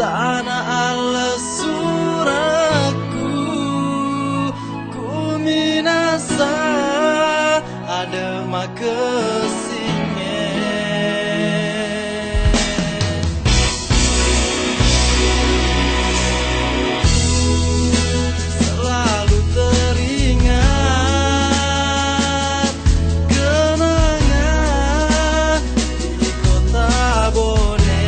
tanah Allah suraku ku minasa ada makasihnya selalu teringat kenangan di kota Bone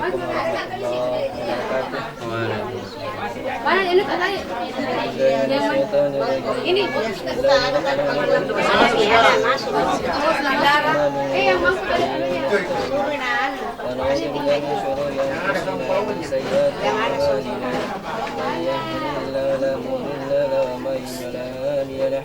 warahmatullahi wabarakatuh. Mana ini katanya? Ini. Yang masuk ada dulu ya. ونعوذ بالله من شرور أنفسنا ومن سيئات أعمالنا من يهده الله لا مضل له ومن يضلل فلا هادي له.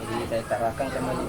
Jadi saya tarakan kembali.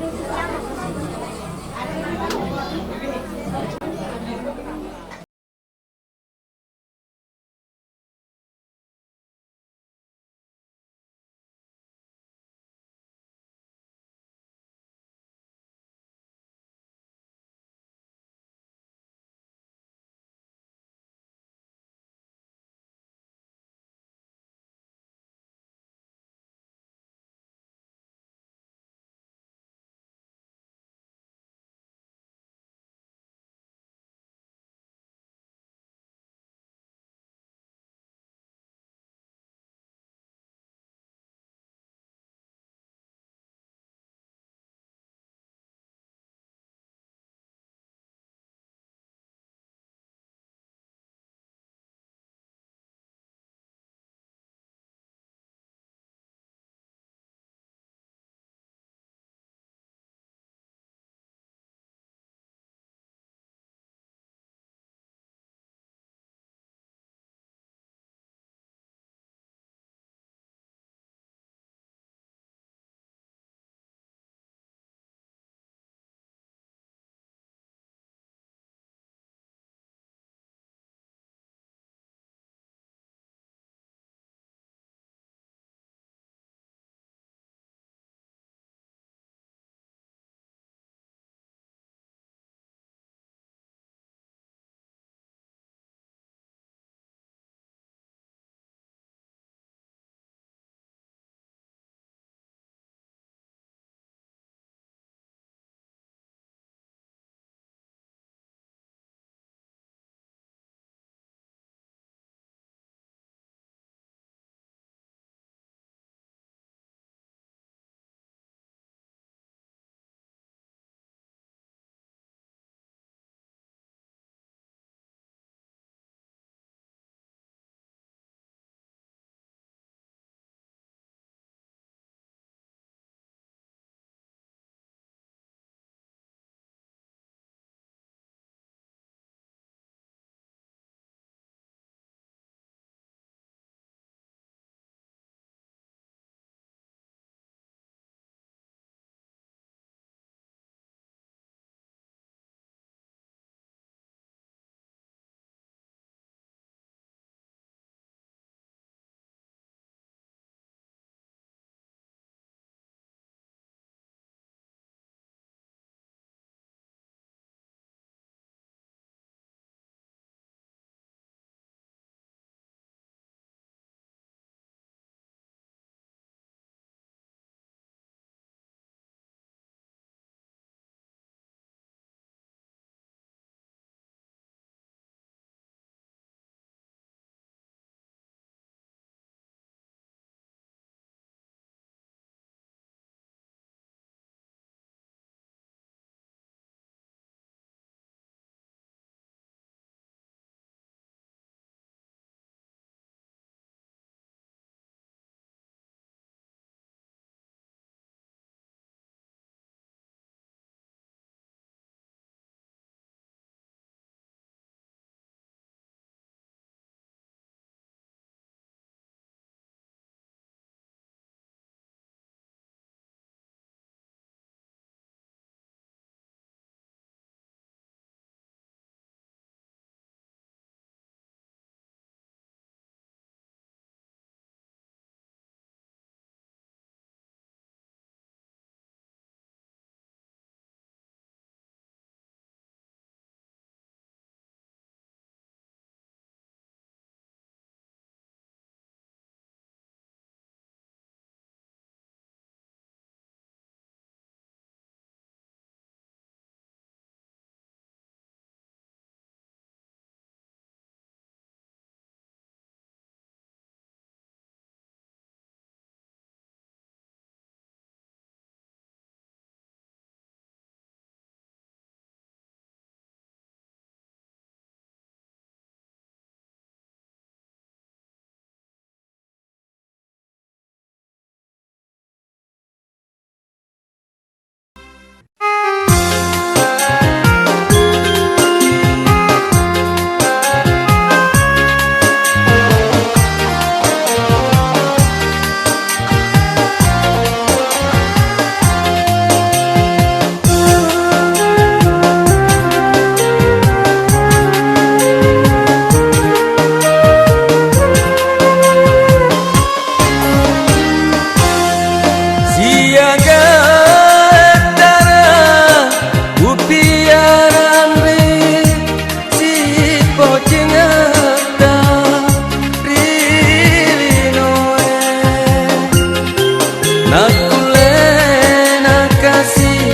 kasih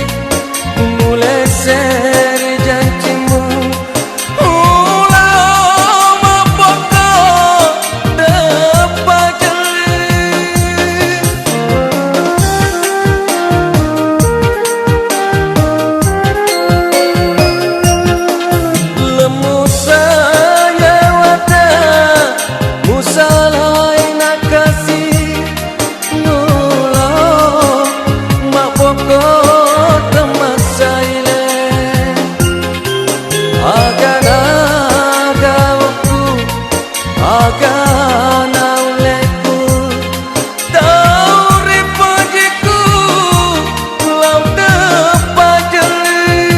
mulai seri janjimu ulama pokok depan jeli lemu saya wadah musalai nak kasih nulah mak pokok temas saile agar aku agar nauleku tahu ripajiku lau depan jeli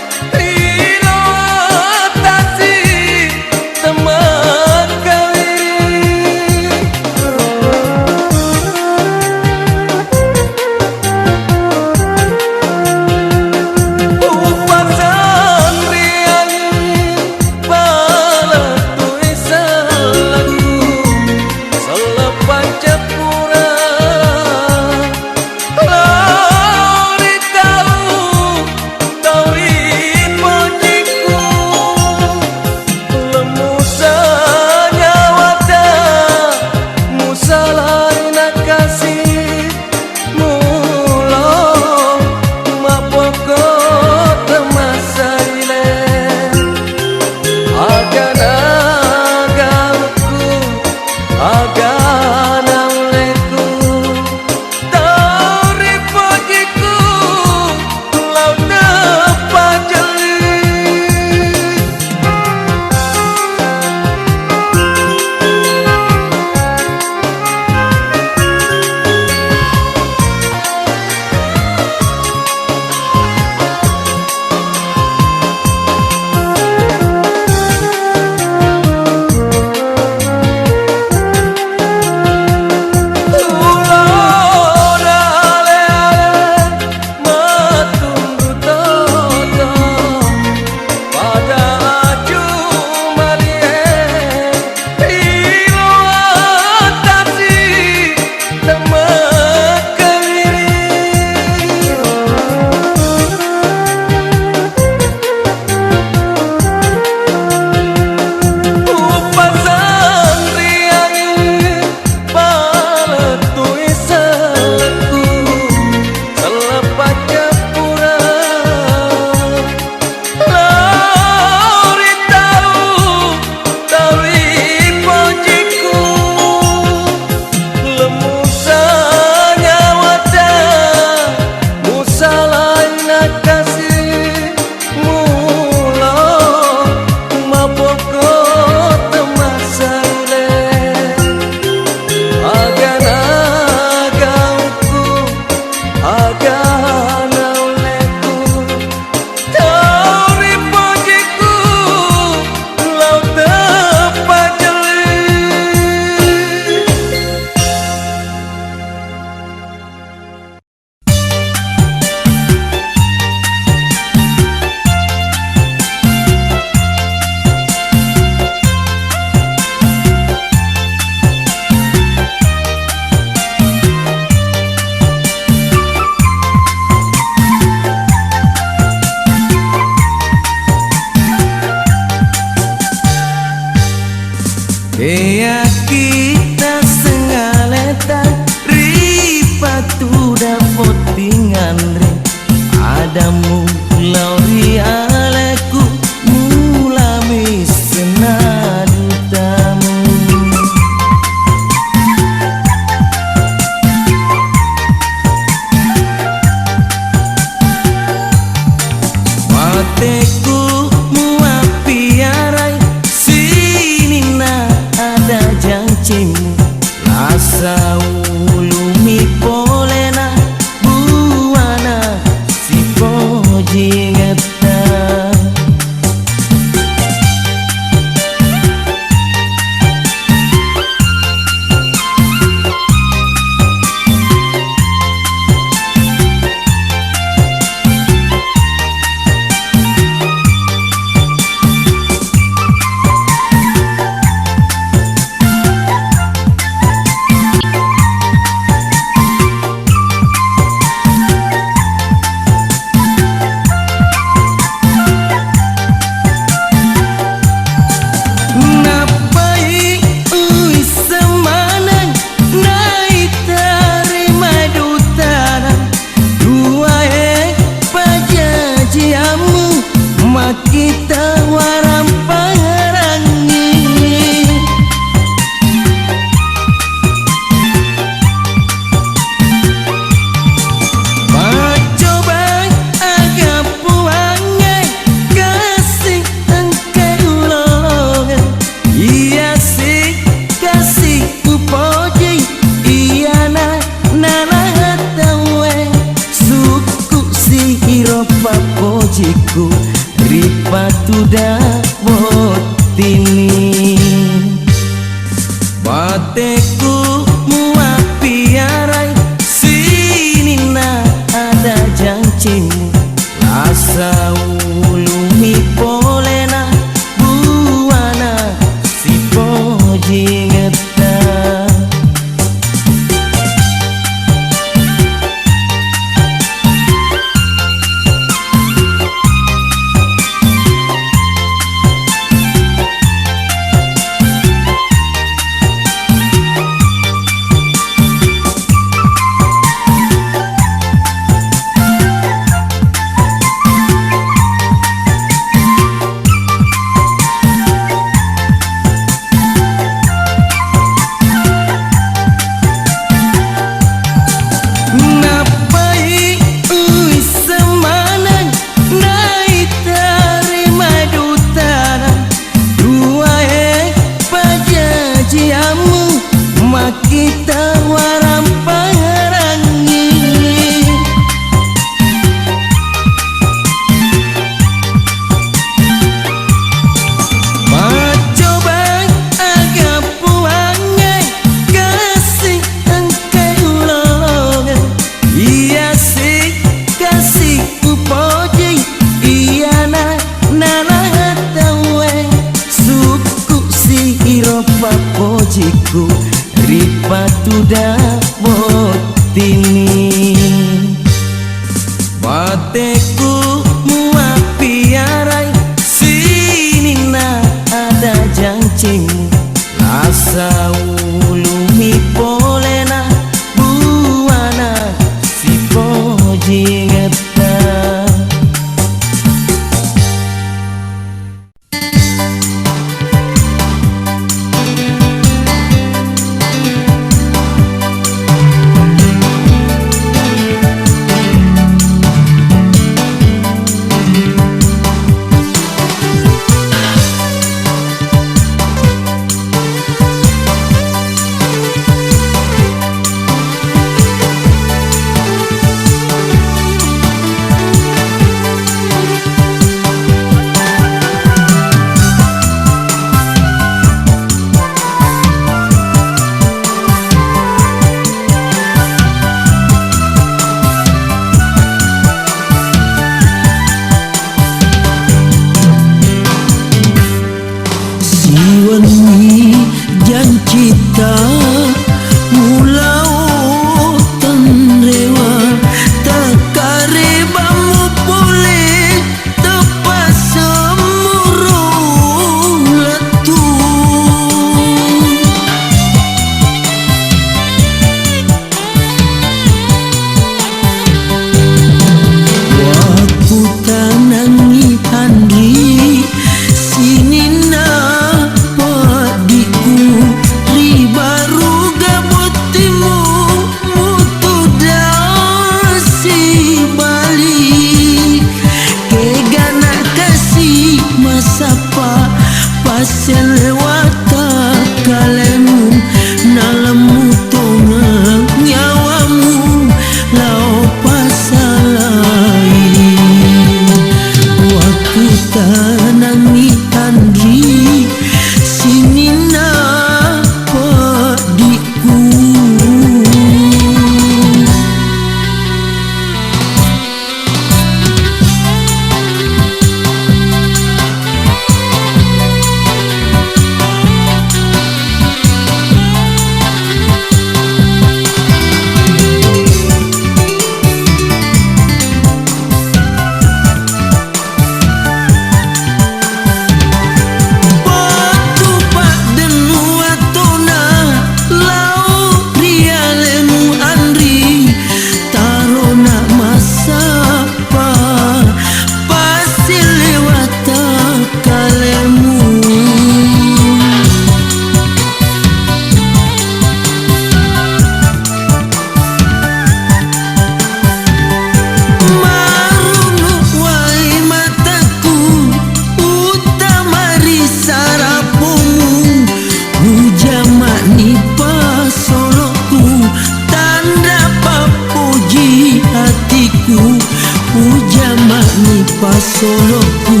soloku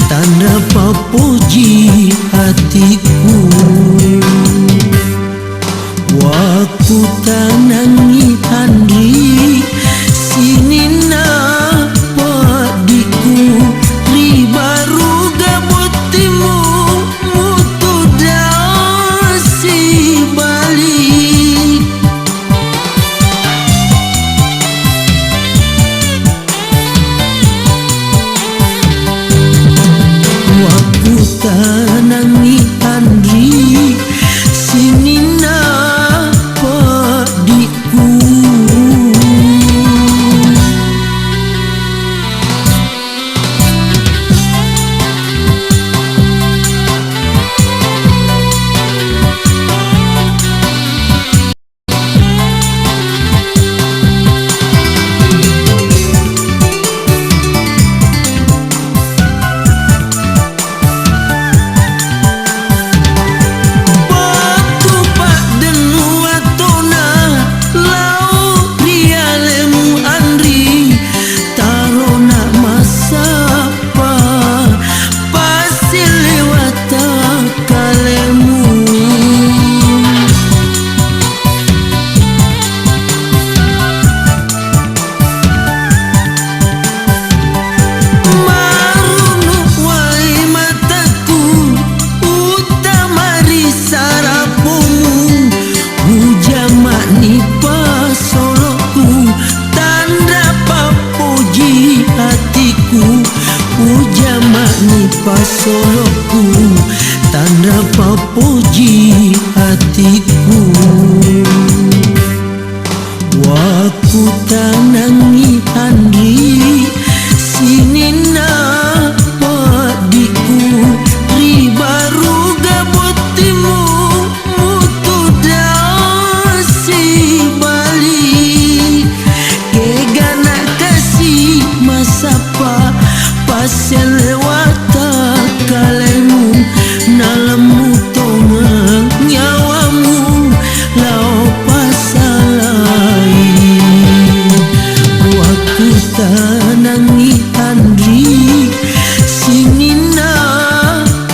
tanda papuji hatiku. Waktu tanangi handri sini napadiku ribaru gabutimu mutu dasi balik. Waktu tanangi handri sini napadiku. Waktu pak denu atona lau rialemu andri tarona masapa pasti lewat kalemu. Marunu wai mataku utamari sarapumu hujama nipa soloku tanda papuji hatiku. Hujama nipa soloku tanda papuji hatiku. Waktu tanangi handri sini napadiku ribaru gabutimu mutu dasi balik. Kegana kasih masapa pasien lewat kalemu nalemu tongang nyawamu lau pasalai. Waktu tanangi handri sini napadiku.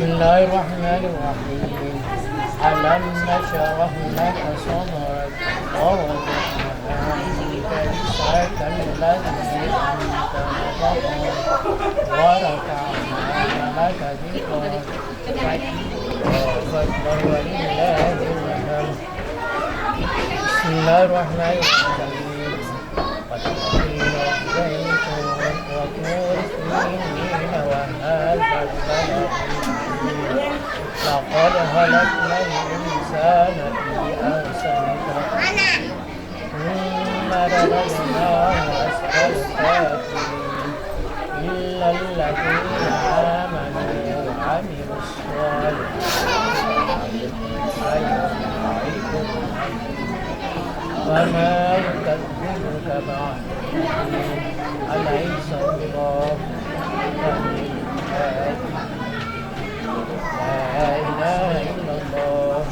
Bismillahirrahmanirrahim. Alam nashrah laka sadrak wa wada'na 'anka wizraka alladhi anqadha dhahrak wa rafa'na laka dhikrak fa walillahi al-hamd. Bismillahirrahmanirrahim. لقد خلقنا الإنسان في أحسن تقويم ثم رددناه أسفل سافلين إلا الذين آمنوا وعملوا الصالحات وما يكذبك بعد أليس الله لا إله إلا الله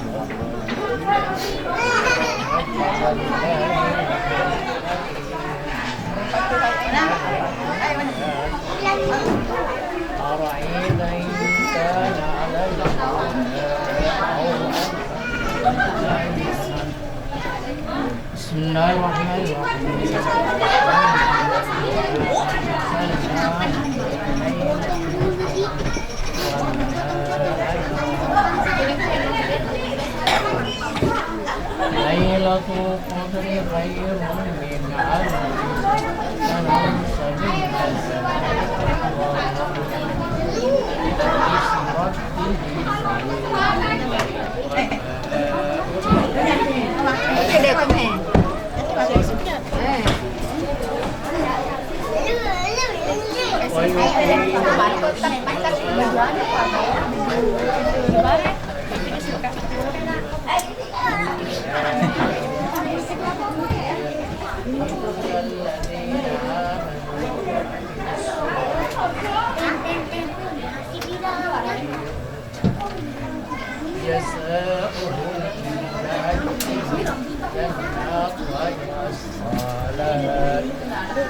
أرأيت إن كان على بسم الله الرحمن الرحيم ليلة القدر خير من ألف سنة Cái đẹp không hề?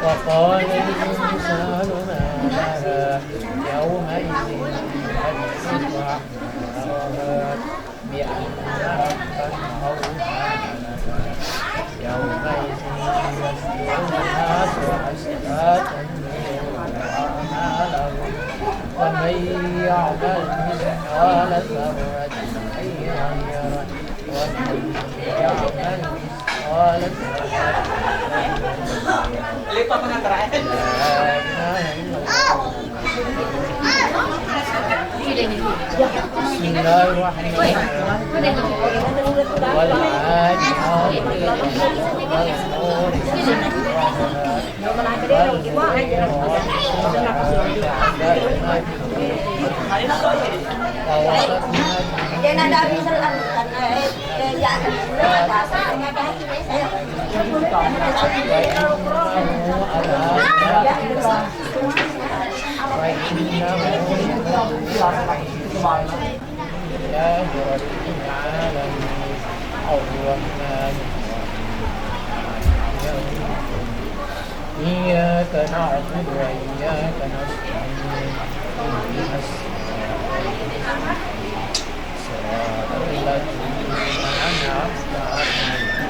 وقال الإنسان ما لها يومئذ أصبح نارها بأن ربك أوحى لها يومئذ يصدر الناس أشتاتا ليروا أعمالهم ومن يعمل مثقال ذرة خيرا يره ومن يعمل مثقال ذرة Lipat pengantaran. Jangan ada bisa إياك نعبد وإياك نستعين اهدنا الصراط الذين أنعمت عليهم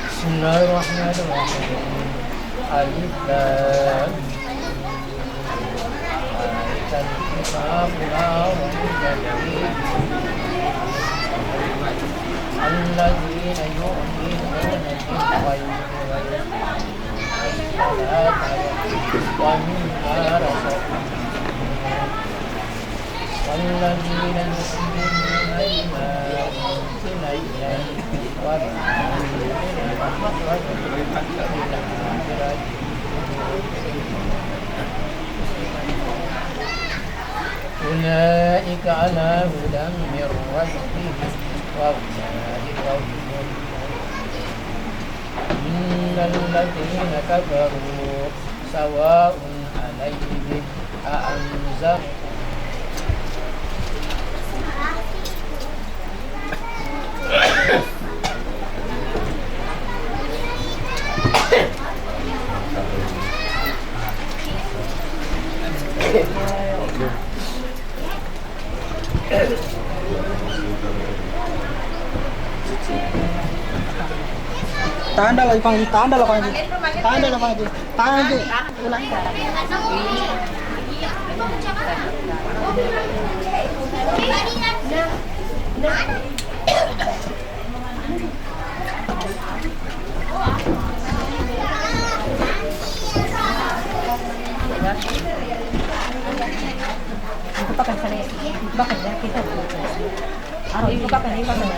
بسم الله الرحمن الرحيم ألف لام ذلك الكتاب لا ريب فيه الذين يؤمنون بالغيب والصلاة ومما رزقناهم والذين يؤمنون بما أنزل إليك وما أنزل من قبلك أولئك على هدى من ربهم وأولئك هم إن الذين كفروا سواء عليهم أأنذر Tanda lagi panggil, tanda lah panggil, tanda lah panggil, tanda. Ulang. Bukakan sana, bukakan dah kita. Aroh, bukakan ini bukakan.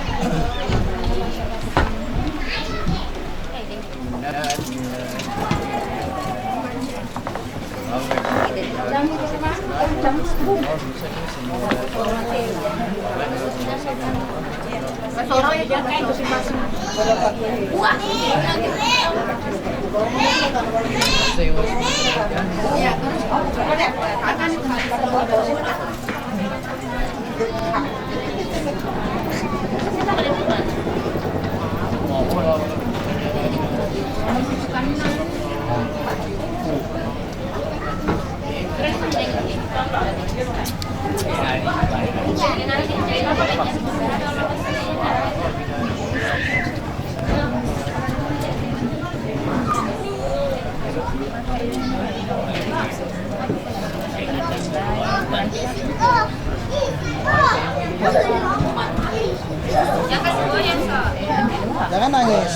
Jangan nangis.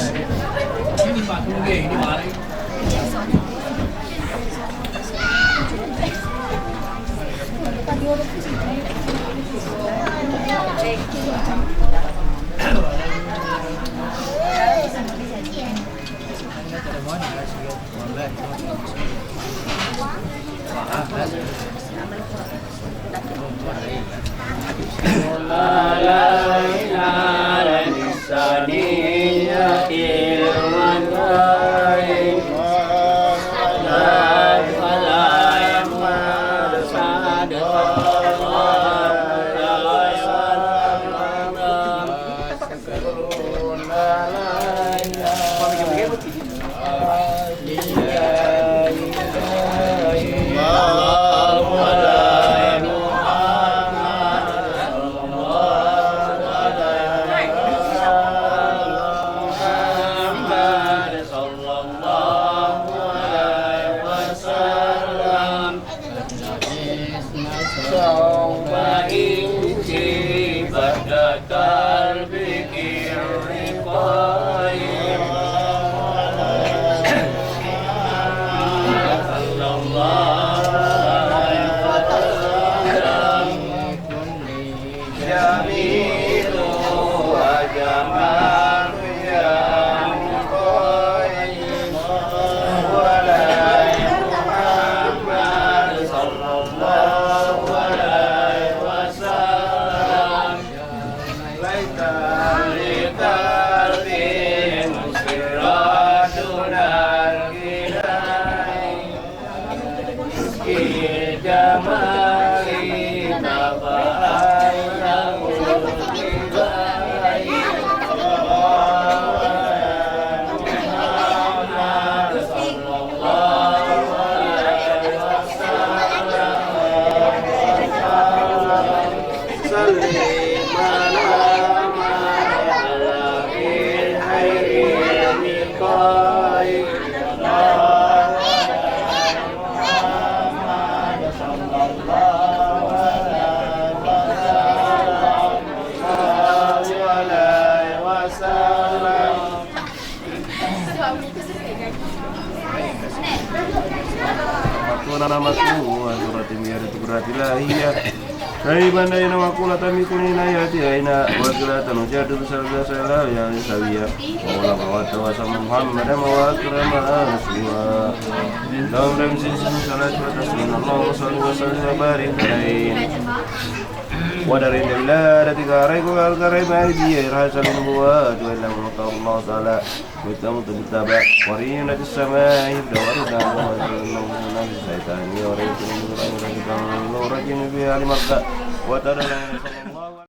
Nama surat ini itu berarti lahir Raiban daina wa kula tamikuni na yati aina wa kula tanujadu sallallahu alaihi wasallam wa la wa sama Muhammad wa akrama asliwa dalam remsi salatu wa taslim Allahumma salli wa sallim wa barik alaihi wa darin billah datika raiku al-karim al-jiyir hasan nubuwat wa illa Allah ta'ala wa tamutabba wa riyunat as-samai dawarna wa sallallahu sayyidani wa rayyuna wa rajim bi al-makkah wa ta'ala sallallahu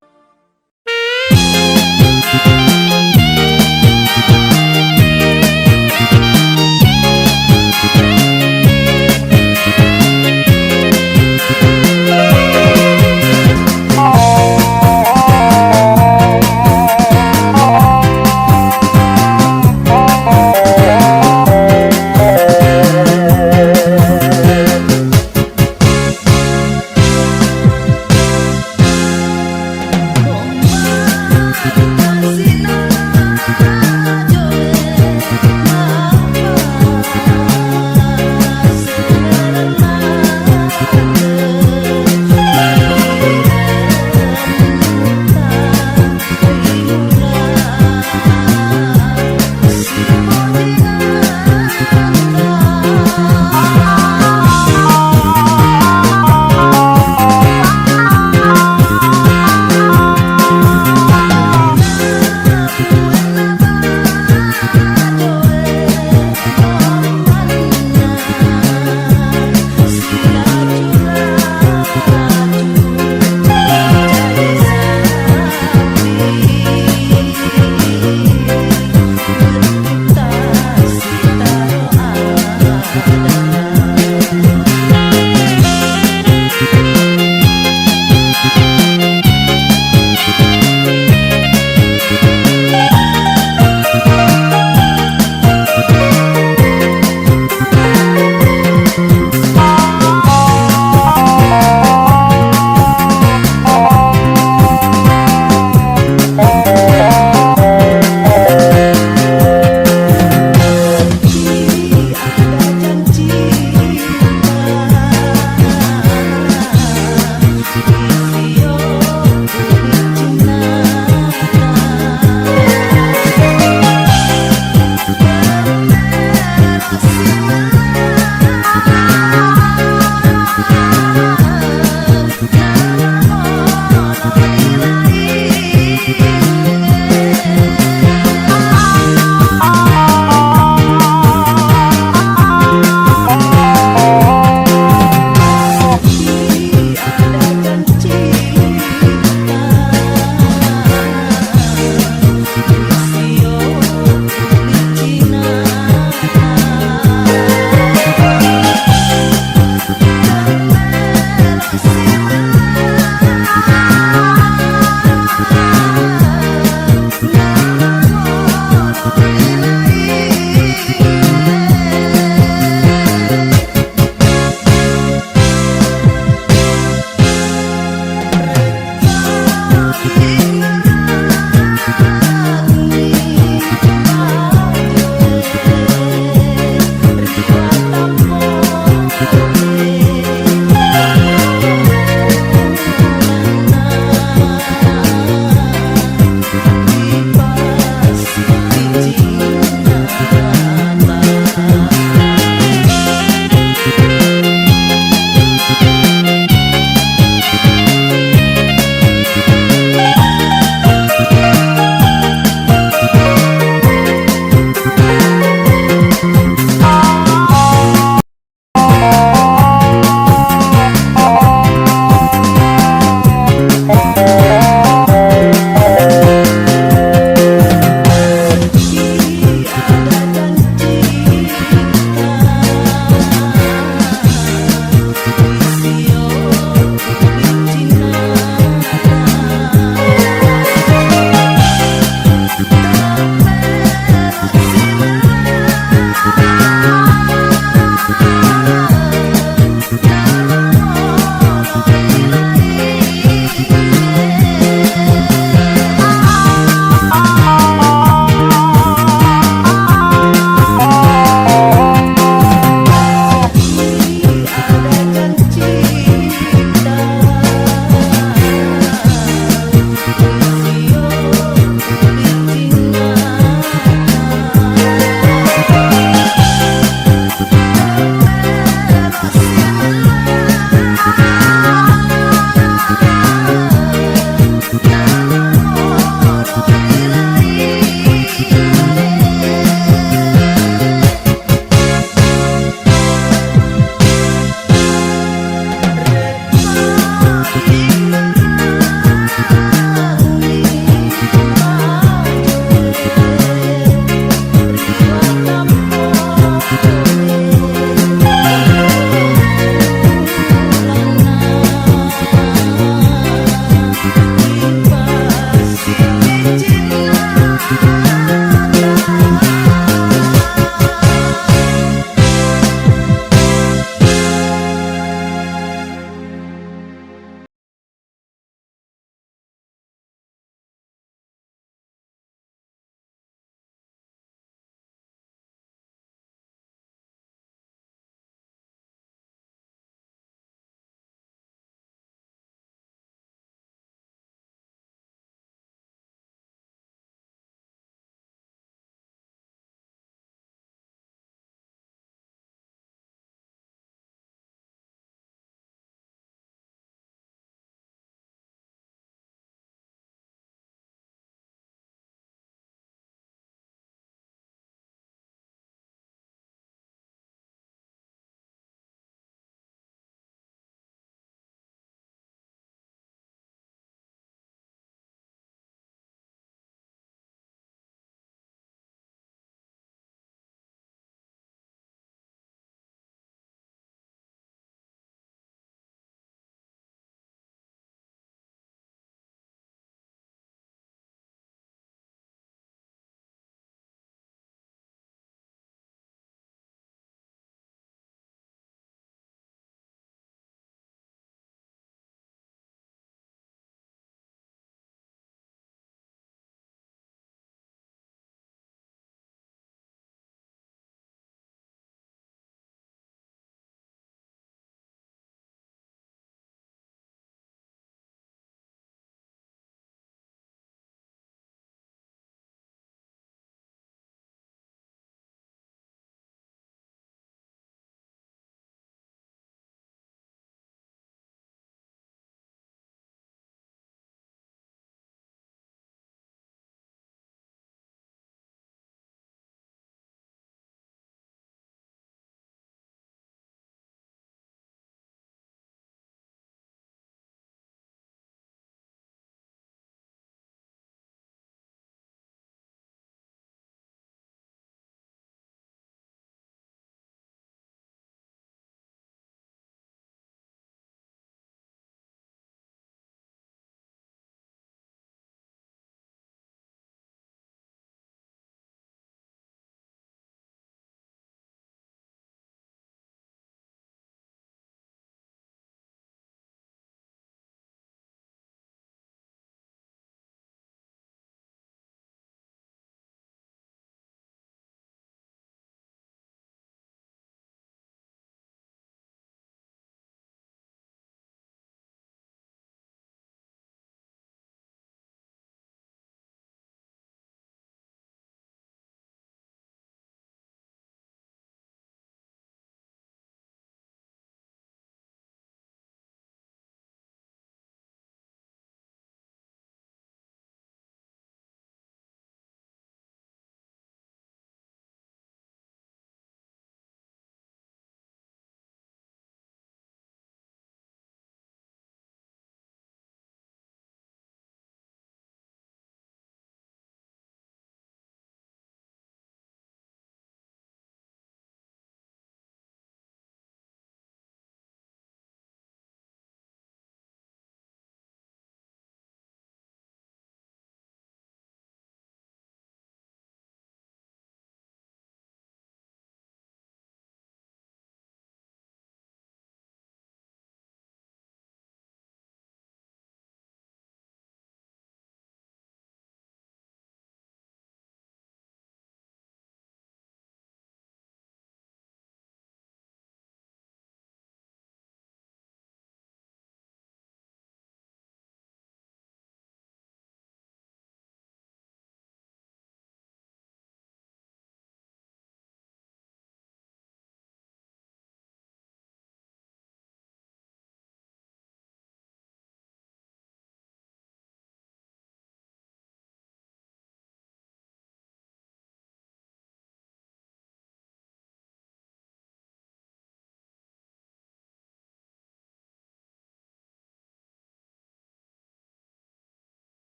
Kasih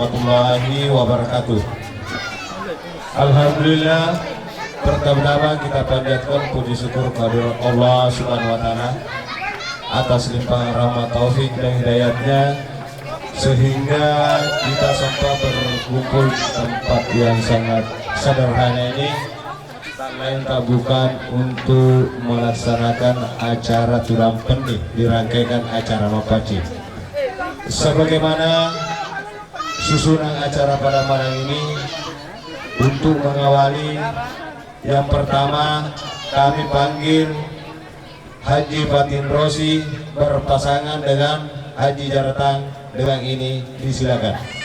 warahmatullahi wabarakatuh. Alhamdulillah, pertama-tama kita panjatkan puji syukur kepada Allah Subhanahu wa taala atas limpahan rahmat taufik dan hidayatnya sehingga kita sempat berkumpul di tempat yang sangat sederhana ini, tak lain tak bukan untuk melaksanakan acara Tulang Penih, dirangkaikan acara Mapaci. Sebagaimana susunan acara pada malam ini, untuk mengawali, yang pertama kami panggil Haji Fatin Rosi berpasangan dengan Haji Jaratang. Dengan ini disilakan.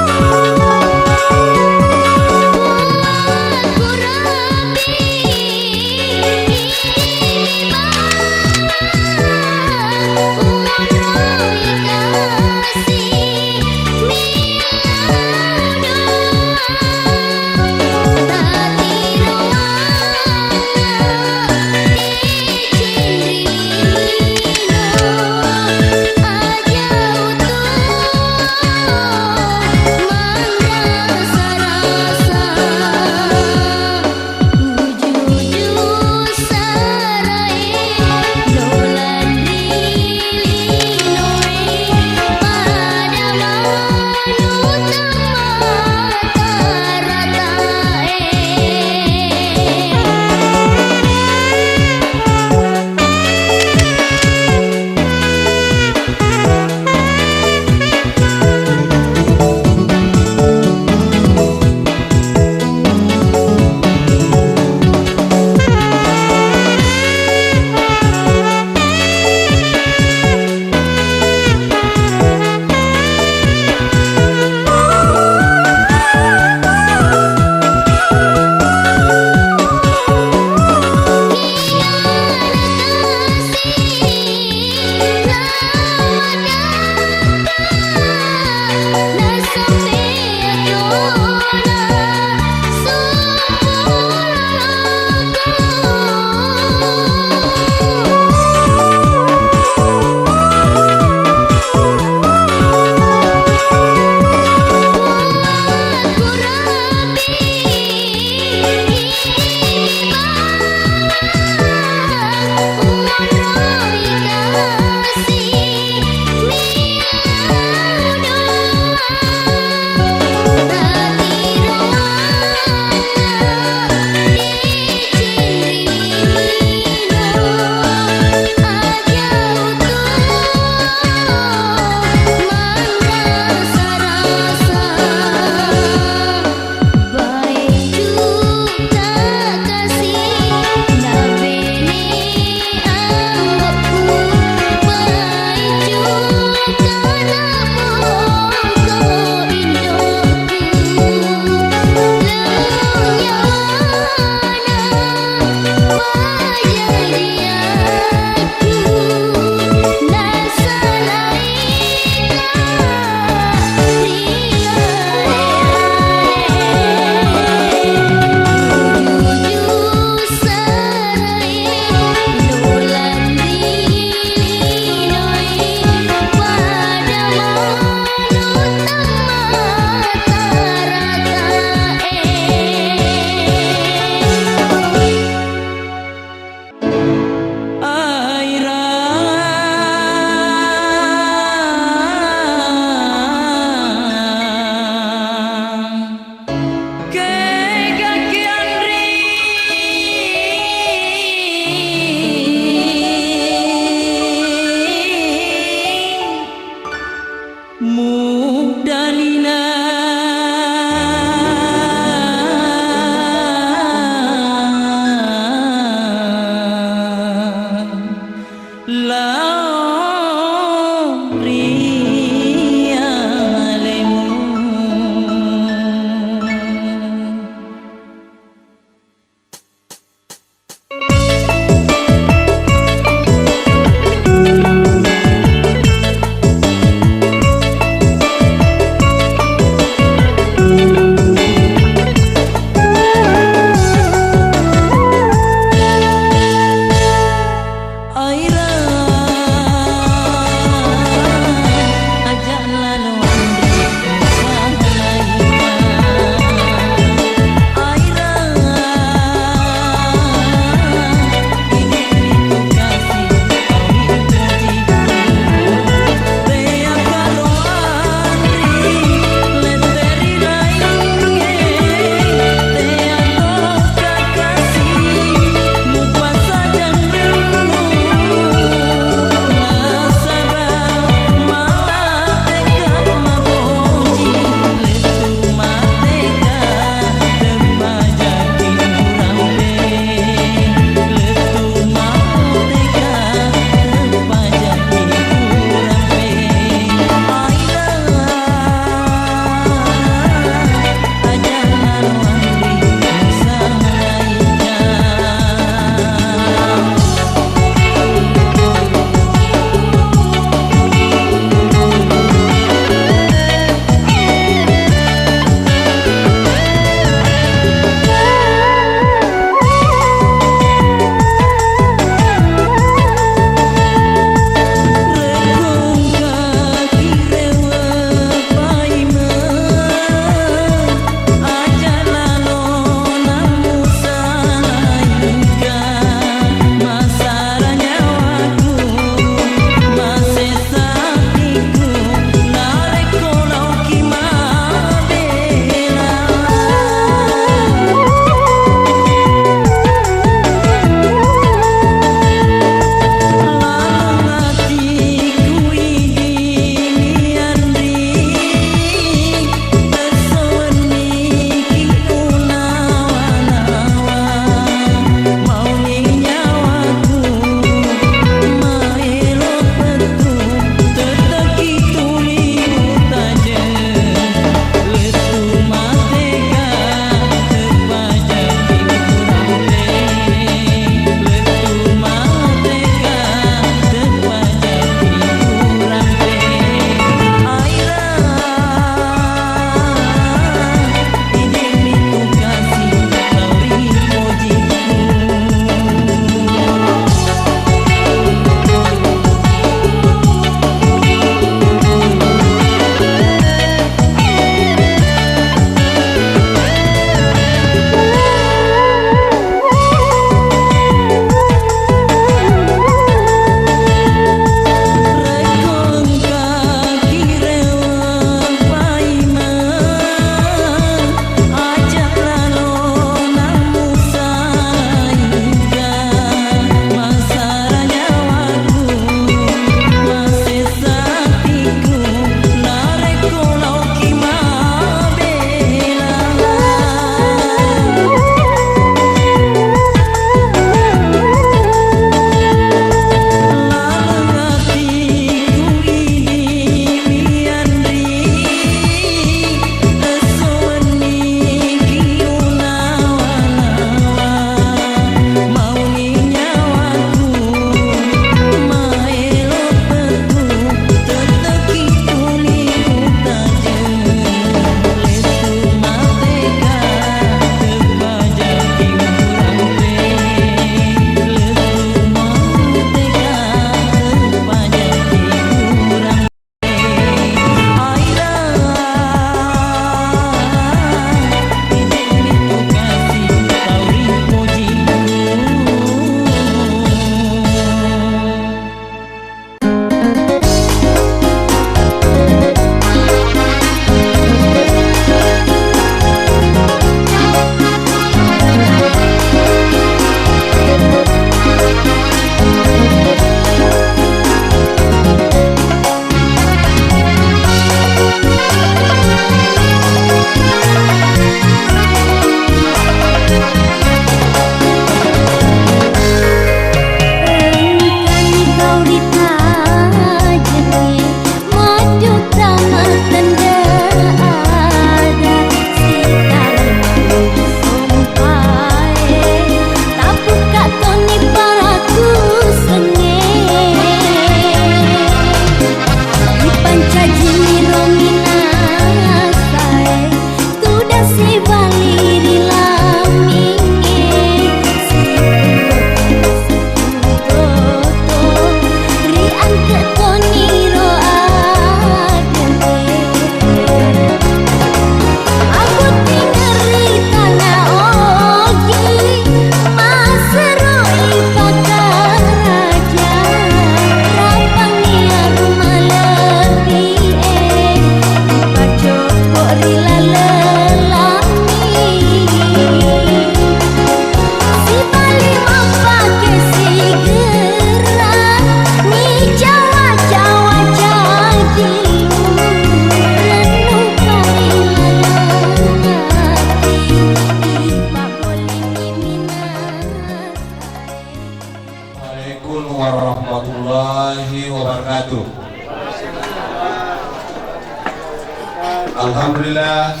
Alhamdulillah,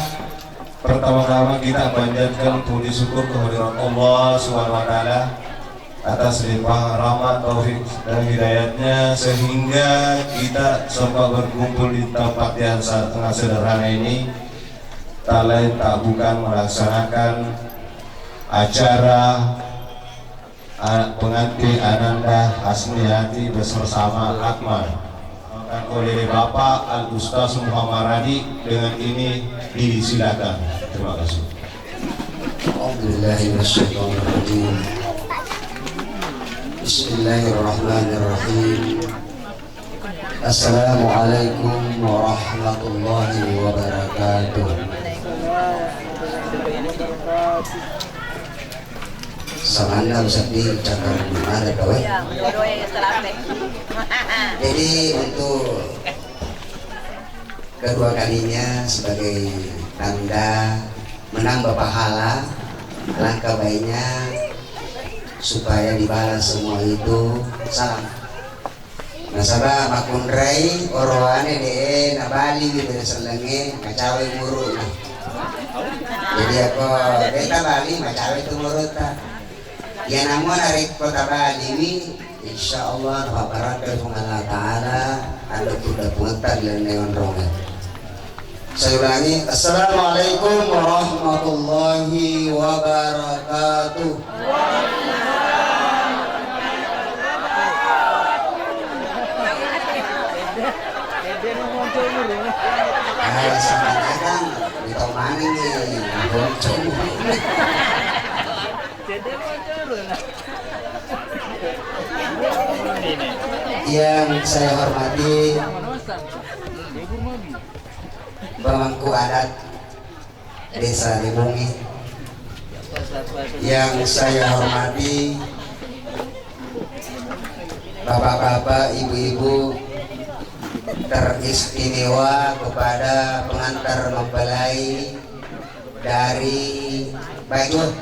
pertama-tama kita panjatkan puji syukur kehadirat Allah Subhanahu wa taala atas limpah rahmat, taufik dan hidayatnya sehingga kita sempat berkumpul di tempat yang sangat sederhana ini. Tak lain tak bukan melaksanakan acara pengantin Ananda Hasmiyati bersama Akmal oleh Bapak Al-Ustaz Muhammad Radi. Dengan ini disilakan. Terima kasih. Alhamdulillahirrahmanirrahim. Bismillahirrahmanirrahim. Assalamualaikum warahmatullahi wabarakatuh. Samanda usap di cakar ada kawan. Jadi untuk kedua kalinya sebagai tanda menambah pahala, langkah baiknya supaya dibalas semua itu salam. Nasabah makundrai orwane de nabali gitu selenge macawe murut. Jadi aku kita Bali macawe itu murut. Ya namun hari kota Bali ini insyaallah barakatuh Allah taala ada kuda punta dan neon rongan. Saya ulangi, assalamualaikum warahmatullahi wabarakatuh. Sebenarnya kan di mana nih bocor. Yang saya hormati pemangku adat Desa Libungi, yang saya hormati bapak-bapak, ibu-ibu teristimewa kepada pengantar mempelai dari Baitul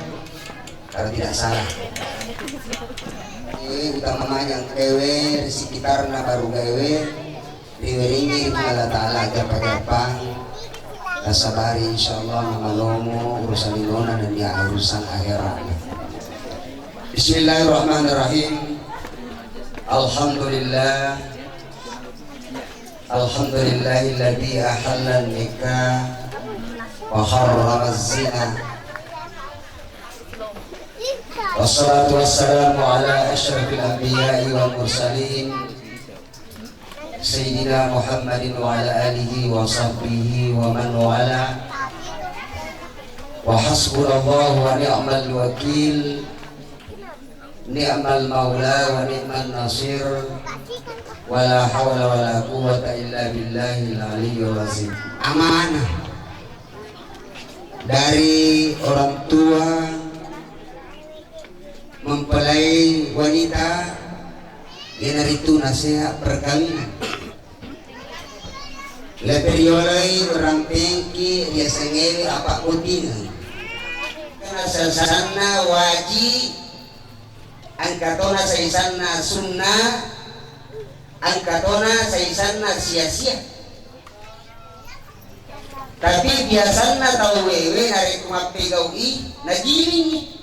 kalau tidak salah. Ini utamanya yang kewe di sekitar baru kewe diwiringi Allah taala japa-japa nasabari insyaallah malomo urusan dunia dan ya urusan akhirat. Bismillahirrahmanirrahim. Alhamdulillah. Alhamdulillahilladzi ahalla nikah wa harrama az-zina. Wassalatu wassalamu ala asyrafil anbiya'i wal mursalin Sayyidina Muhammadin wa ala alihi wa sahbihi wa man wala. Wa hasbunallahu wa ni'mal wakil, ni'mal maula wa ni'mal nasir, wa la hawla wa la quwwata illa billahil aliyyil azim. Amanah dari orang tua mempelai wanita yang itu nasihat perkawinan. Leperiolai orang pengki dia sengewe apa kutingan. Karena sesana wajib, angkatona saisana sunnah, angkatona saisana sia-sia. Tapi biasanya tahu wewe hari kumape gaui nagiling.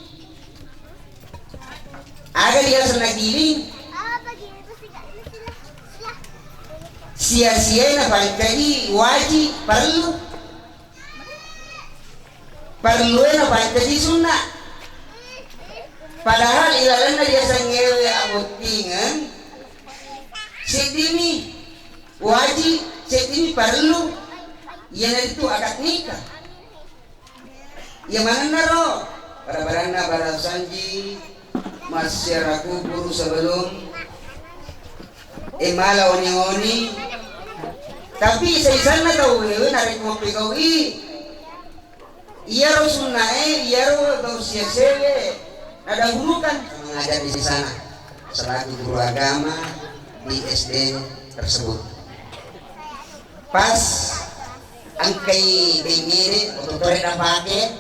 Ada dia senang giling. Sia-sia na pangkali wajib perlu na pangkali sunnah. Padahal ilalan na dia sengewe abutingan sedimi wajib, sedimi perlu. Yang itu akad nikah. Yang mana naro? Pada baranda pada sanji masyarakat guru sebelum emala oni-oni. Tapi saya sana tahu ini narik mau pegawi. Iya ro sunnae, iya ro tahu sia-sia. Ada guru kan mengajar di sana selaku guru agama di SD tersebut. Pas angkai bengiri untuk toreda pake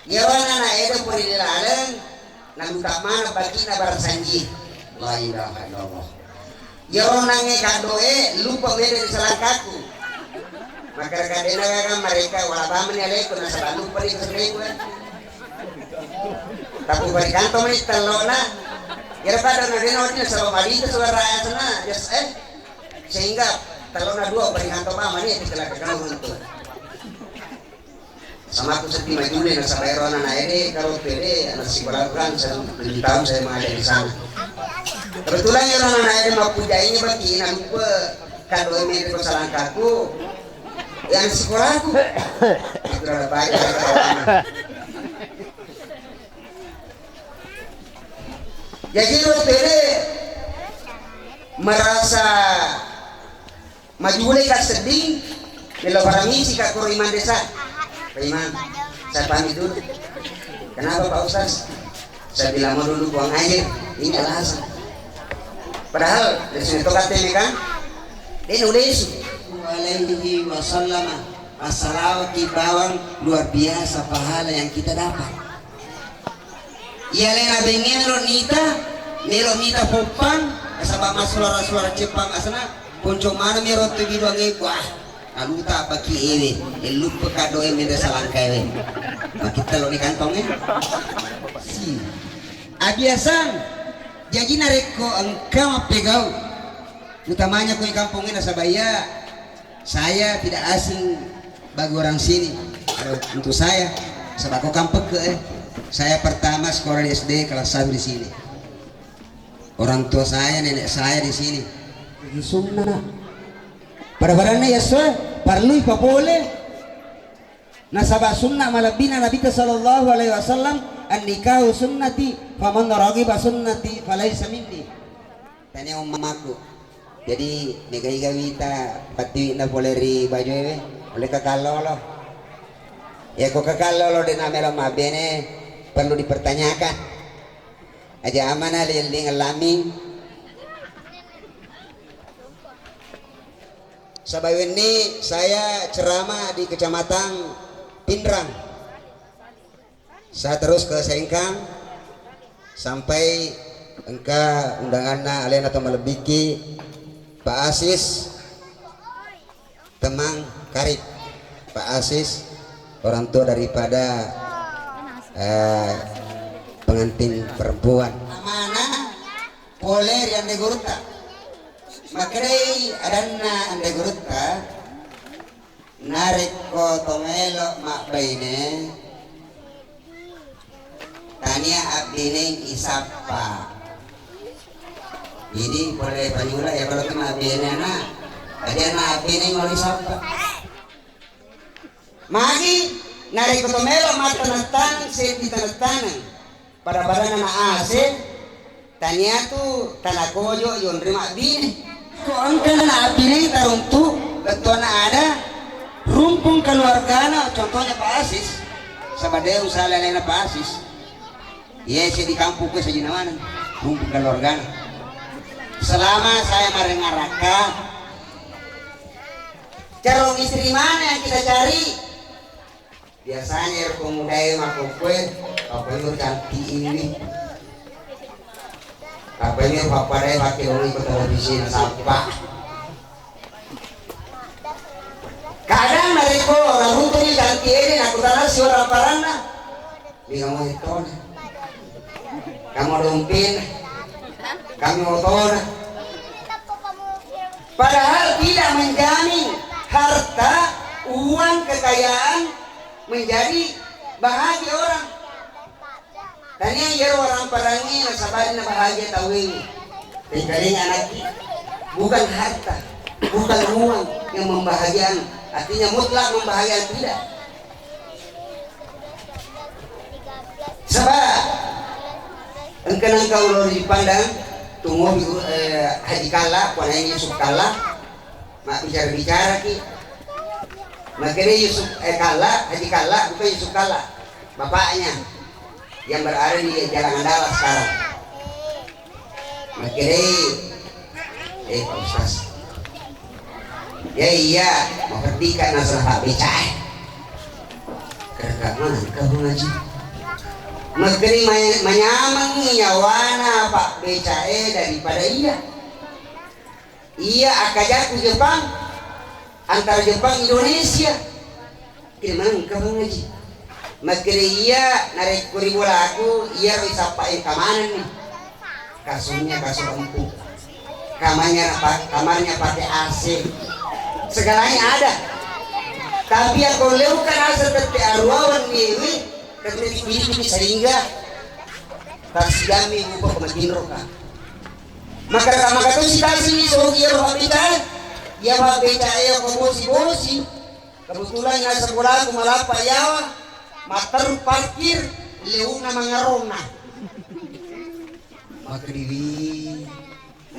ya wana na edo puri dilalang namutak mana bagi na barsanji la ilaha illallah ya wana nge kadoe lupa beda di salakaku maka kadena kan mereka wala paman ya leko na sa balong pa rin sa leko tapos balikan to may talo na kira pada na rin na sa malito sa raya sana just sehingga talo na dua balikan to mama ni talaga ganun to sama aku sedih maju na sa bayro na ere karo pede na siguraduhan sa tahun saya mga di sana kebetulan ya na ere mapujainya bagi na lupa kado ini ko sa langkaku yang sekolahku itu ada banyak kawan. Jadi pede merasa maju ka sedih bila paramisi ka kuriman desa. Pak Imam, saya pamit dulu. Kenapa Pak Ustaz? Saya bilang mau dulu buang air. Ini alasan. Padahal dari sini tokat ini kan, dia nulis. Alaihi wasallam masalawati bawang luar biasa pahala yang kita dapat. Ia lena bengen nita popang asaba suara Jepang asana ponco mana mero tu bidang wah aluta baki ewe lupa kado eme desa langkai kita lo di kantongnya si abiasan jadi nareko engkau mapegau utamanya kau kampungnya Nasabaya. Saya tidak asing bagi orang sini. Untuk saya sebab kampung saya pertama sekolah di SD kelas 1 di sini. Orang tua saya, nenek saya di sini. Di sunnah. Pada-padanya ya so, parlui pa boleh. Nasabah sunnah malabina Nabi sallallahu alaihi wasallam an-nikahu sunnati faman raghiba sunnati falaysa minni. Tanya ummaku. Jadi nega wita pati na poleri baju oleh kakalolo ya kok kakalolo de namelo mabene perlu dipertanyakan aja amana liling laming sabayu ini saya ceramah di Kecamatan Pindrang saya terus ke Sengkang sampai engka undanganna alena atau melebiki Pak Asis Temang Karib. Pak Asis orang tua daripada pengantin perempuan mana poler yang degurta makrei adanna andegurta narik ko tomelo mak baine tania abdine isapa. Jadi boleh panyula ya kalau kena bienana ada anak bini ngoli sapa magi narik kotomelo mata natan seti tanatan pada badan anak asin tania tu tanah kojo yon rima bini kok angkat anak bini taruntu betul ada rumpung keluarga contohnya Pak Asis sama dia usaha lain Pak Asis iya saya di kampung ke sejina rumpung keluarga. Selama saya merengaraka calon istri mana yang kita cari biasanya pemuda makukwe apa itu cantik ini apa ini bapak dia pakai oli ke televisi sampah kadang mereka orang runtun cantik ini aku tahu suara parana di kamu itu kamu dompin kami motor padahal tidak menjamin harta uang kekayaan menjadi bahagia orang dan yang orang perangi nasabarin bahagia tahu ini tinggalin anak bukan harta bukan uang yang membahagiakan artinya mutlak membahagiakan tidak sebab engkau lo dipandang tunggu haji kala wana Yusuf kala mak bicara ki makanya Yusuf kala haji kala bukan Yusuf kala bapaknya yang berada di Jalan Andala sekarang makanya Pak Ustaz ya iya mau pergi kan masalah Pak Becai kerja mana kau ngaji Negeri menyamang nyawana Pak BCE daripada iya akajaku Jepang antara Jepang Indonesia. Gimana kau ngaji? Makanya iya narik kuribola aku iya wisapain kamanan nih. Kasurnya kasur empuk. Kamarnya pakai AC. Segalanya ada. Tapi aku leukan asal tete arwawan nih, katanya dipilih sehingga tarsiami buka pemakin roka. Maka tuh si kasih sohir habita, ya habita ya komosi. Kebetulan nga sekolah aku malapa yawa, mater parkir leuna mangarona. Maka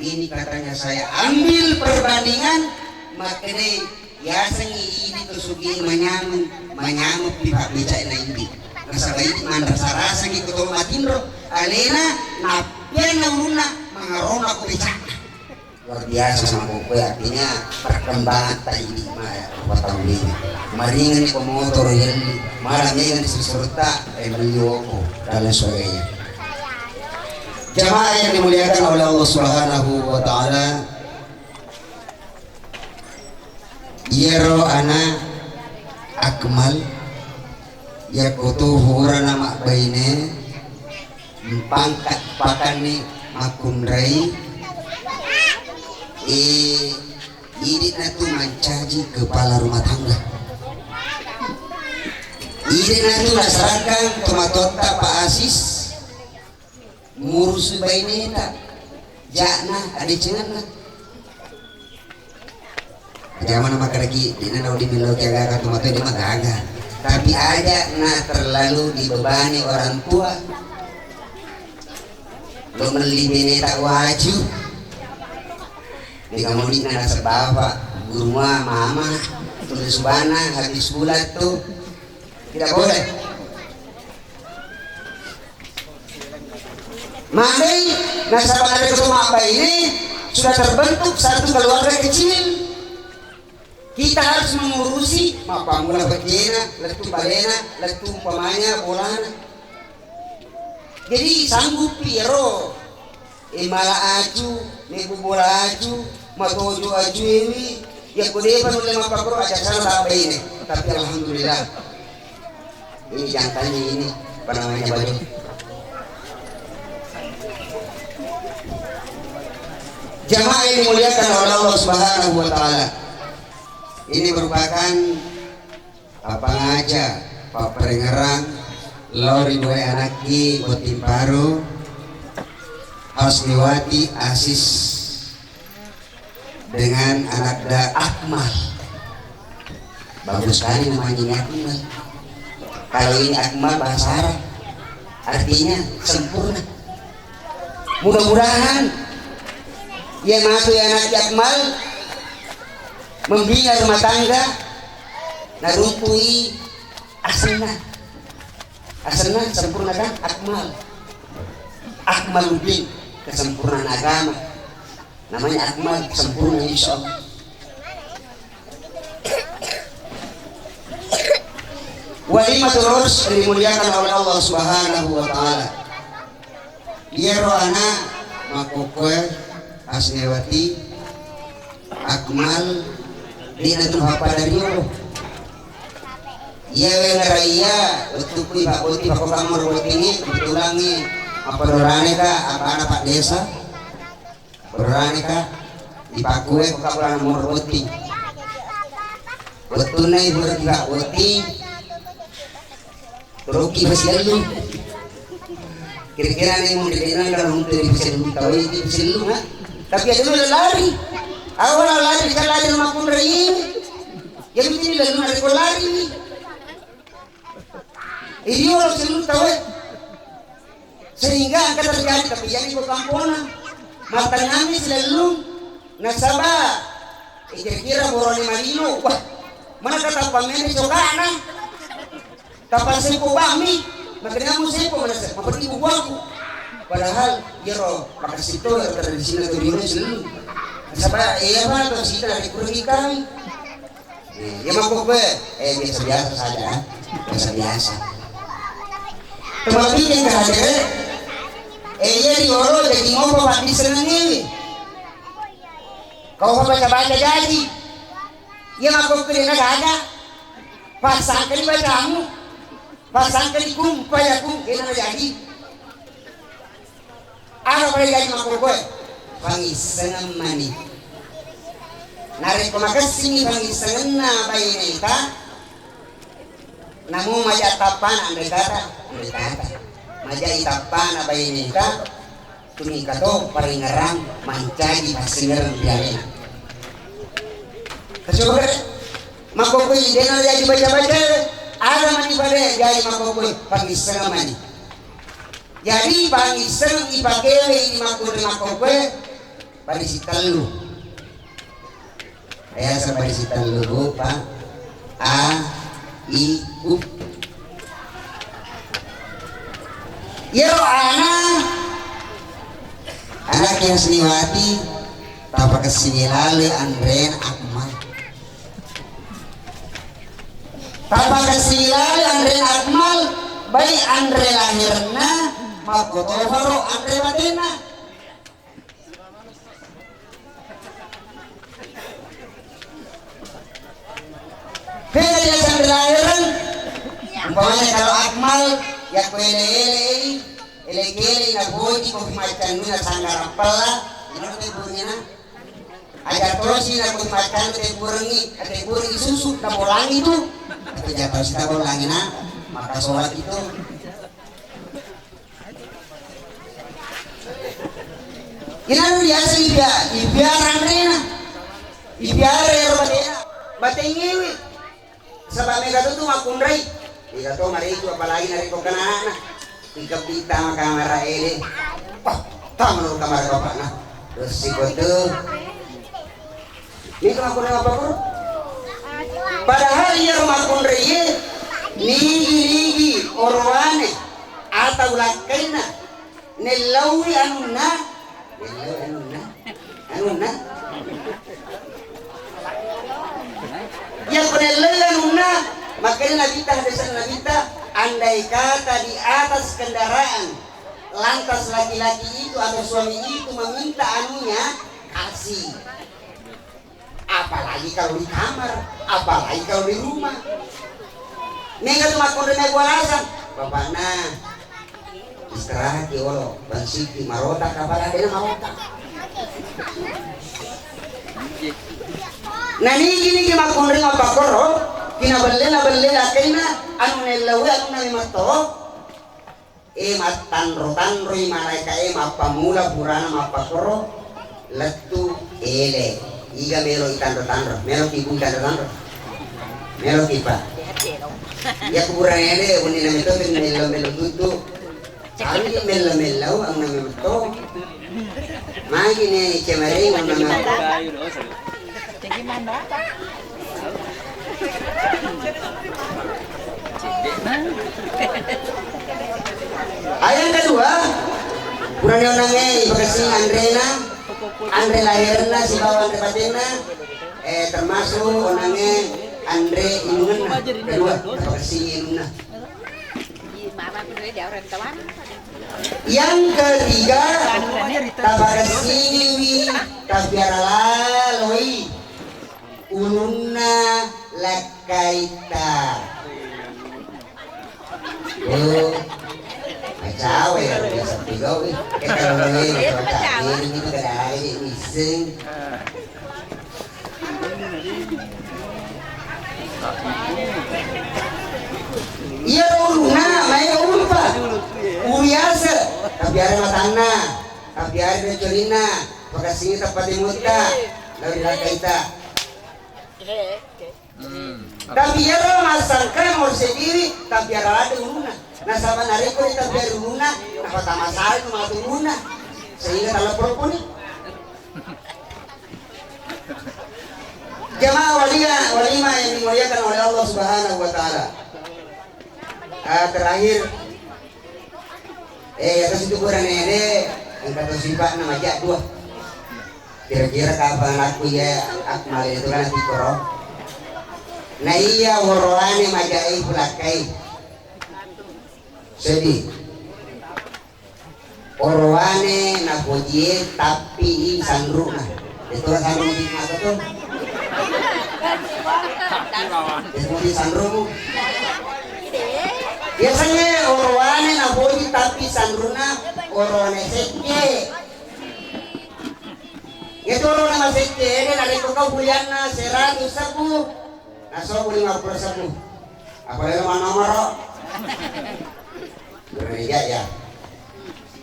ini katanya saya ambil perbandingan, makanya ya sengi ini tusugi menyamuk di pak beca ini. Nasabay man rasa gitu kalau matindro, alena napian nauna mangarona ko beca. Luar biasa sama buku artinya perkembangan tadi tahun ini. Maringan di pemotor yang malamnya yang diserta melioko dan lain sebagainya. Jamaah yang dimuliakan oleh Allah Subhanahu wa taala, yero ana akmal yakutu hurana mak baine pangkat pakani makundrai ini natu mencaji kepala rumah tangga. Ini natu nasrakan tomatota Pak Asis ngurus bayi tak jakna ada cengan. Jangan nama lagi di nana di milau jaga tomato di magaga. Tapi ada na terlalu dibebani orang tua. Lo melibini tak wajib. Di kamu di nana sebaba guru mama tulis bana habis bulat tuh tidak boleh. Mandai nasabah dari ketemu apa ini sudah terbentuk satu keluarga kecil. Kita harus mengurusi apa mula bejena, letu balena, letu umpamanya bolana. Jadi sanggup piro imala aju, nebu bola aju, matojo aju ini, ya kudepan oleh mapakro aja sana sampai ini. Tapi alhamdulillah ini jantannya ini apa namanya baju. Jamaah yang dimuliakan oleh Allah Subhanahu wa taala. Ini merupakan apa ngaja, Pak Peringerang, Lori dua anaki, Botim Paru, Hasniwati Asis dengan anak Akmal. Bagus sekali namanya Akmal. Kalau ini Akmal bahasa Arab, artinya sempurna. Mudah-mudahan ya masuk anak Akmal membina rumah tangga naruntui asana sempurna kan Akmaluddin kesempurnaan agama namanya Akmal sempurna insyaallah. Walimatul urs dimuliakan oleh Allah Subhanahu wa taala. Iya rohana makukwe Asnewati Akmal dina tu apa dari Allah. Iya wengaraya untuk Pak Boti Pak Kamar ini ditulangi apa dorane ka apa anak Pak Desa dorane ka dipakue ke kapulan nomor Boti. Betunai bertiga Boti Roki Basilu. Kira-kira nih mau dikenal kalau untuk Basilu tahu ini Basilu ha? Tapi ada dulu lari. Awal lari kan lari rumah pun ini. Jadi ini lalu ada lari ni. Ini orang selalu tahu. Sehingga angkat terjadi tapi yang ibu kampung mata kami selalu nasabah. Kira-kira boroni malino. Wah, mana kata pamene sokana? Kapal sempo bami, makanya mau sempo mana sempo seperti buku. Padahal jero makasih itu tradisi negeri selalu. Sabah iya apa tuh sih dari kurang kami. Ya mampu biasa saja, biasa. Tetapi yang ada, iya di oro jadi ngopo pak di senengi. Kau baca jadi, Ya aku kena ada. Pasangkan bacamu. Pasangkan kumpaya kum kena jadi. Ano pada jadi makokoy? Pangisangan mani. Narik kumakasing pangisangan na bayi nita. Namu maja tapan andai kata. Maja itapan na bayi nita. Tumikato paringarang mancagi pasingarang biarina. Kecuali makokoy dengar jadi baca-baca. Ada mani pada jadi makokoy pangisangan mani. Jadi pangisang ipakele ini makokoy pada si telu. Ayah sa pada si telu pa a i u. Yero anak yang seniwati tapak kesinilale Andren Akmal. Tapak kesinilale Andren Akmal baik Andre lahirna Makotofaro Andre Batena. Beda yang Andre lahiran. Umpamanya kalau Akmal ya ele-ele na boji ko macan na sangarang pala. Ano te burungina? Aja tosi na ko macan te burungi susu na bolang itu. Atau jatuh kita bolangin na maka sholat itu. Inaru biasa ibiaran rena, ibiara ya batena, batengiwi, sebab mereka tu makundai, mereka tu mari itu apalagi nari kau kenana, ikap kita kamera ini, tamu kamera bapak na, terus si betul, ini makundai apa bro? Padahal ia makundai nigi orwane, atau lakena, nelawi anuna. Anuna yang penelitian anuna makanya nabita andai kata di atas kendaraan lantas laki-laki itu atau suami itu meminta anunya kasih, apalagi kalau di kamar, apalagi kalau di rumah. Nengah cuma kondenya gua alasan bapak nah istirahat ya Allah, Bang Siti marota kabar ada marota. Nah ini gini makundeng apa koro, kina beli akena anu nelawi anu nami mato, tanro malaika apa mula purana apa koro, letu ele, iga melo tanro, melo ibu tanro, melo kipa. Ya kuburan ele, unin nami to melo tutu. Kali melo ang nami mato. Magi ni cemering ang nami mato. Ayang kedua, kurang yang nangai bekasing Andre lahirna si bawa Andre Batena, termasuk onange Andre Inungan kedua bekasing Inungan. Yang ketiga, tabakasini tabiara laloi ulunna lakaita. Oh, cawe ya bisa tiga wi. Kalau ini cawe ini juga ada iseng. Iya ulunna, main ulpa. Biasa, tabiara matana, tabiara jolina, pakasini tapati muta, lalu lakaita. Tabiara masangkan mau sendiri, tabiara ada uluna. Nah sama nariko di tabiara uluna, apa tamasal itu malah uluna, sehingga kalau proponi. Jamaah walimah yang dimuliakan oleh Allah Subhanahu Wa Taala. Terakhir. Atas itu kurang nede, yang kata sifat nama jadwal. Kira-kira kapan aku ya Akmal itu kan nanti koro. Nah iya warwane majai pulakai. Sedih. Warwane napojie tapi sandruna. Itu kan sandruna itu tuh. Seperti sandromu. Biasanya orwane na bodi tapi sandruna orwane seke. Itu orwane seke, ini ada kau bulan na 100 sabu, na 50 sabu. Apa yang nomor? Berbeda ya.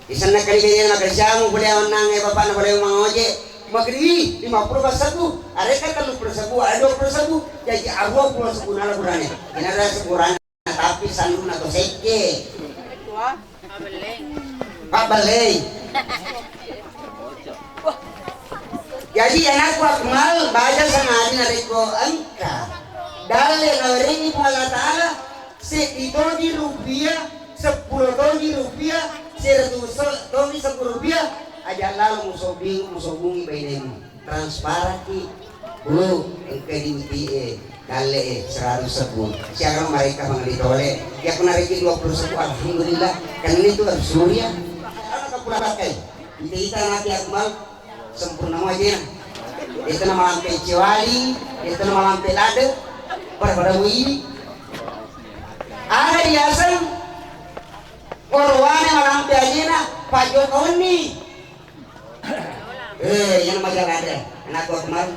Di sana kali-kali na kerja mo boleh onang bapak na boleh mangoje. Magri 50 sabu, ada kata 30 sabu, ada 20 sabu, jadi 20 sabu na laburane. Ini ada seburan tapi sanduna to seke. Pak Baleng. Jadi anak akmal baca sangat nariko angka. Dalil nawarini Allah Taala sekitar rupiah 10 toji rupiah 100 toji 10 rupiah aja lalu musobungi bainemu transparansi belum engkau kali 110 siapa mereka mengelitole ya aku nariki 20 alhamdulillah kan itu harus surya karena kapulah pakai kita nanti akmal sempurna wajah itu nama lampai ciwali itu nama lampai lade pada wili ada biasa korwane lampai ajena Pak Jokowi yang majalah ada anak akmal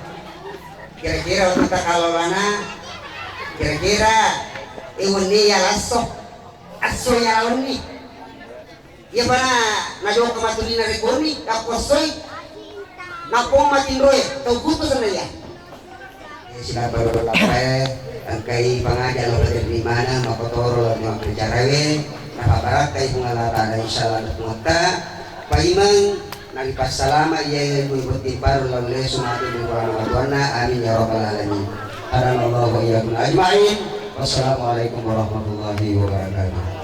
kira-kira kita kalau mana kira-kira ini ya lasok asonya lawan nih ya mana najo kematuli na rekorni kaposoy napong matinroy tau buto sana ya sila baru lapay ang kay pangaja lo di mana makotoro lang mga pejarawe napabarak kay pungalata na inshallah na pungata paimang nagpasalamat iya yung ibutimpar lalu sumatu di Quran Al-Qur'ana amin ya rabbal alamin. Adanallahu wa iyyakum ajma'in. Wassalamualaikum warahmatullahi wabarakatuh.